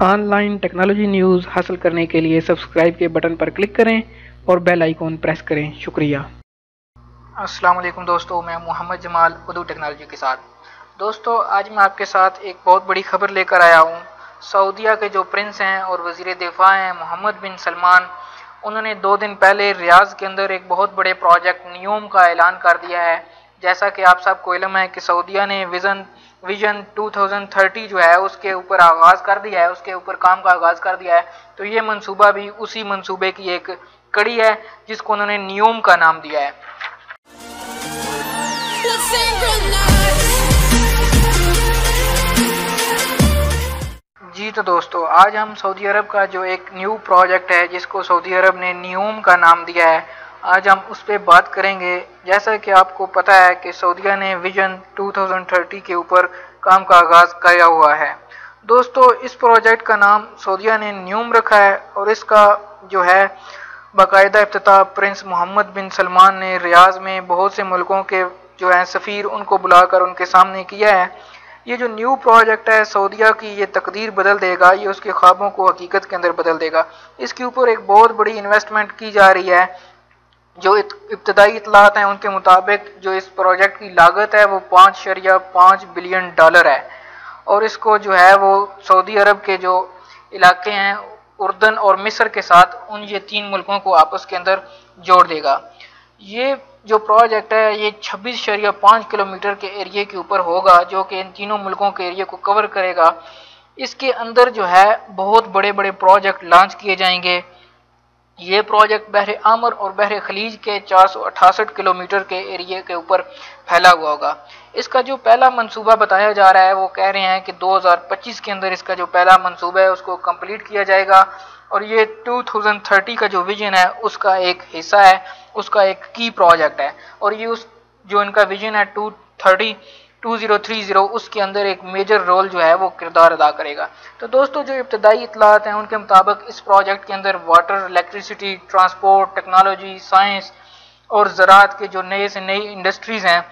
Online technology news हासिल करने के लिए सब्सक्राइब के बटन पर क्लिक करें और बेल आइकॉन प्रेस करें। शुक्रिया। अस्सलाम वालेकुम दोस्तों, मैं मोहम्मद जमाल उर्दू टेक्नोलॉजी के साथ। दोस्तों, आज मैं आपके साथ एक बहुत बड़ी खबर लेकर आया हूँ। सऊदीया के जो प्रिंस हैं और वज़ीर दिफा हैं मोहम्मद बिन सलमान, उन्होंने 2 दिन पहले रियाज के अंदर एक बहुत बड़े प्रोजेक्ट नियोम का ऐलान कर दिया है। जैसा कि आप सबको इल्म है कि सऊदीया ने विजन 2030 जो है उसके ऊपर आगाज़ कर दिया है, उसके ऊपर काम का आगाज़ कर दिया है। तो ये मंसूबा भी उसी मंसूबे की एक कड़ी है जिसको उन्होंने नियोम का नाम दिया है। जी तो दोस्तों, आज हम सऊदी अरब का जो एक न्यू प्रोजेक्ट है जिसको सऊदी अरब ने नियोम का नाम दिया है, आज हम उस पर बात करेंगे। जैसा कि आपको पता है कि सऊदीया ने विजन 2030 के ऊपर काम का आगाज़ किया हुआ है। दोस्तों, इस प्रोजेक्ट का नाम सऊदीया ने नियोम रखा है और इसका जो है बाकायदा इफ्तिताह प्रिंस मोहम्मद बिन सलमान ने रियाज में बहुत से मुल्कों के जो हैं सफ़ीर उनको बुलाकर उनके सामने किया है। ये जो न्यू प्रोजेक्ट है सऊदीया की, ये तकदीर बदल देगा, ये उसके ख्वाबों को हकीकत के अंदर बदल देगा। इसके ऊपर एक बहुत बड़ी इन्वेस्टमेंट की जा रही है। जो इब्तदाई इतलात हैं उनके मुताबिक जो इस प्रोजेक्ट की लागत है वो $5.5 बिलियन है और इसको जो है वो सऊदी अरब के जो इलाके हैं उर्दन और मिस्र के साथ ये 3 मुल्कों को आपस के अंदर जोड़ देगा। ये जो प्रोजेक्ट है ये 26.5 किलोमीटर के एरिया के ऊपर होगा जो कि इन तीनों मुल्कों के एरिया को कवर करेगा। इसके अंदर जो है बहुत बड़े बड़े प्रोजेक्ट लॉन्च किए जाएंगे। ये प्रोजेक्ट बहरे आमर और बहरे खलीज के 468 किलोमीटर के एरिया के ऊपर फैला हुआ होगा। इसका जो पहला मंसूबा बताया जा रहा है वो कह रहे हैं कि 2025 के अंदर इसका जो पहला मंसूबा है उसको कंप्लीट किया जाएगा और ये 2030 का जो विजन है उसका एक हिस्सा है, उसका एक की प्रोजेक्ट है और ये उस जो इनका विजन है 2030 उसके अंदर एक मेजर रोल जो है वो किरदार अदा करेगा। तो दोस्तों, जो इब्तदाई इतलात हैं उनके मुताबिक इस प्रोजेक्ट के अंदर water, electricity, transport, technology, science और ज़राअत के जो नए से नई इंडस्ट्रीज़ हैं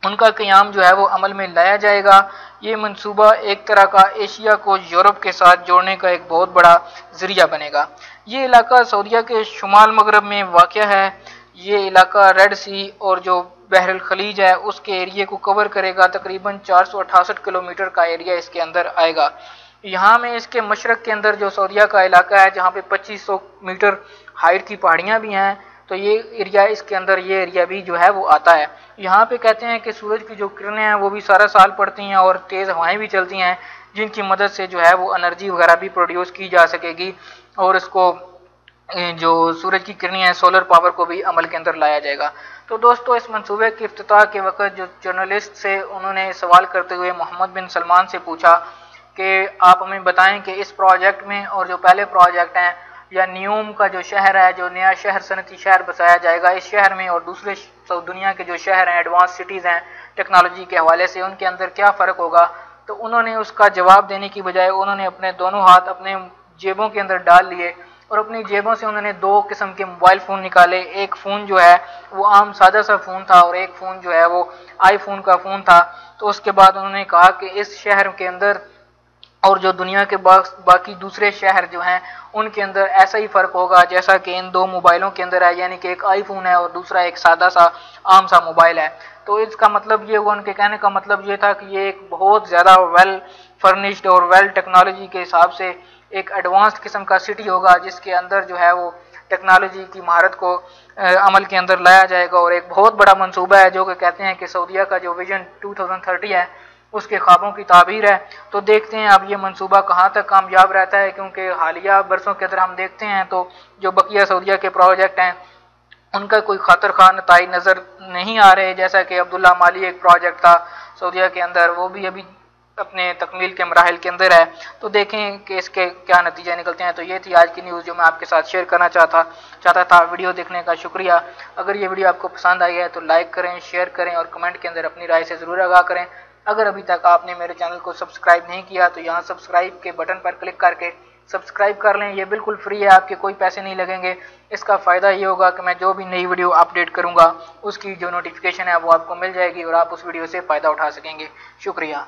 उनका क़याम जो है वो अमल में लाया जाएगा। ये मंसूबा एक तरह का एशिया को यूरोप के साथ जोड़ने का एक बहुत बड़ा ज़रिया बनेगा। ये इलाका सऊदीया के शुमाल मगरब में वाक़या है। ये इलाका रेड सी और जो बहरुल खलीज है उसके एरिया को कवर करेगा। तकरीबन 468 किलोमीटर का एरिया इसके अंदर आएगा। यहाँ में इसके मशरक़ के अंदर जो सऊदीया का इलाका है जहाँ पे 2500 मीटर हाइट की पहाड़ियाँ भी हैं, तो ये एरिया इसके अंदर ये एरिया भी जो है वो आता है। यहाँ पे कहते हैं कि सूरज की जो किरणें हैं वो भी सारा साल पड़ती हैं और तेज़ हवाएं भी चलती हैं जिनकी मदद से जो है वो एनर्जी वगैरह भी प्रोड्यूस की जा सकेगी और इसको जो सूरज की किरणें हैं सोलर पावर को भी अमल के अंदर लाया जाएगा। तो दोस्तों, इस मंसूबे के इफ्तिताह के वक्त जो जर्नलिस्ट से उन्होंने सवाल करते हुए मोहम्मद बिन सलमान से पूछा कि आप हमें बताएं कि इस प्रोजेक्ट में और जो पहले प्रोजेक्ट हैं या नियोम का जो शहर है, जो नया शहर सनती शहर बसाया जाएगा, इस शहर में और दूसरे दुनिया के जो शहर हैं, एडवांस सिटीज़ हैं टेक्नोलॉजी के हवाले से, उनके अंदर क्या फ़र्क होगा। तो उन्होंने उसका जवाब देने की बजाय उन्होंने अपने दोनों हाथ अपने जेबों के अंदर डाल लिए और अपनी जेबों से उन्होंने 2 किस्म के मोबाइल फ़ोन निकाले। एक फ़ोन जो है वो आम सादा सा फ़ोन था और एक फ़ोन जो है वो आईफोन का फ़ोन था। तो उसके बाद उन्होंने कहा कि इस शहर के अंदर और जो दुनिया के बाकी दूसरे शहर जो हैं उनके अंदर ऐसा ही फ़र्क होगा जैसा कि इन 2 मोबाइलों के अंदर है, यानी कि एक आईफोन है और दूसरा एक सादा सा आम सा मोबाइल है। तो इसका मतलब ये हुआ, उनके कहने का मतलब ये था कि ये एक बहुत ज़्यादा वेल फर्निश्ड और वेल टेक्नोलॉजी के हिसाब से एक एडवांस्ड किस्म का सिटी होगा जिसके अंदर जो है वो टेक्नोलॉजी की महारत को अमल के अंदर लाया जाएगा और एक बहुत बड़ा मंसूबा है जो कि कहते हैं कि सऊदीया का जो विजन 2030 है उसके ख्वाबों की ताबीर है। तो देखते हैं अब ये मंसूबा कहाँ तक कामयाब रहता है, क्योंकि हालिया बरसों के अंदर हम देखते हैं तो जो बकिया सऊदीया के प्रोजेक्ट हैं उनका कोई खातर खा नताई नज़र नहीं आ रहे। जैसा कि अब्दुल्ला माली एक प्रोजेक्ट था सऊदीया के अंदर, वो भी अभी अपने तकमील के मराहिल के अंदर है। तो देखें कि इसके क्या नतीजे निकलते हैं। तो ये थी आज की न्यूज़ जो मैं आपके साथ शेयर करना चाहता था। वीडियो देखने का शुक्रिया। अगर ये वीडियो आपको पसंद आई है तो लाइक करें, शेयर करें और कमेंट के अंदर अपनी राय से ज़रूर आगाह करें। अगर अभी तक आपने मेरे चैनल को सब्सक्राइब नहीं किया तो यहाँ सब्सक्राइब के बटन पर क्लिक करके सब्सक्राइब कर लें। ये बिल्कुल फ्री है, आपके कोई पैसे नहीं लगेंगे। इसका फ़ायदा ये होगा कि मैं जो भी नई वीडियो अपडेट करूँगा उसकी जो नोटिफिकेशन है वो आपको मिल जाएगी और आप उस वीडियो से फ़ायदा उठा सकेंगे। शुक्रिया।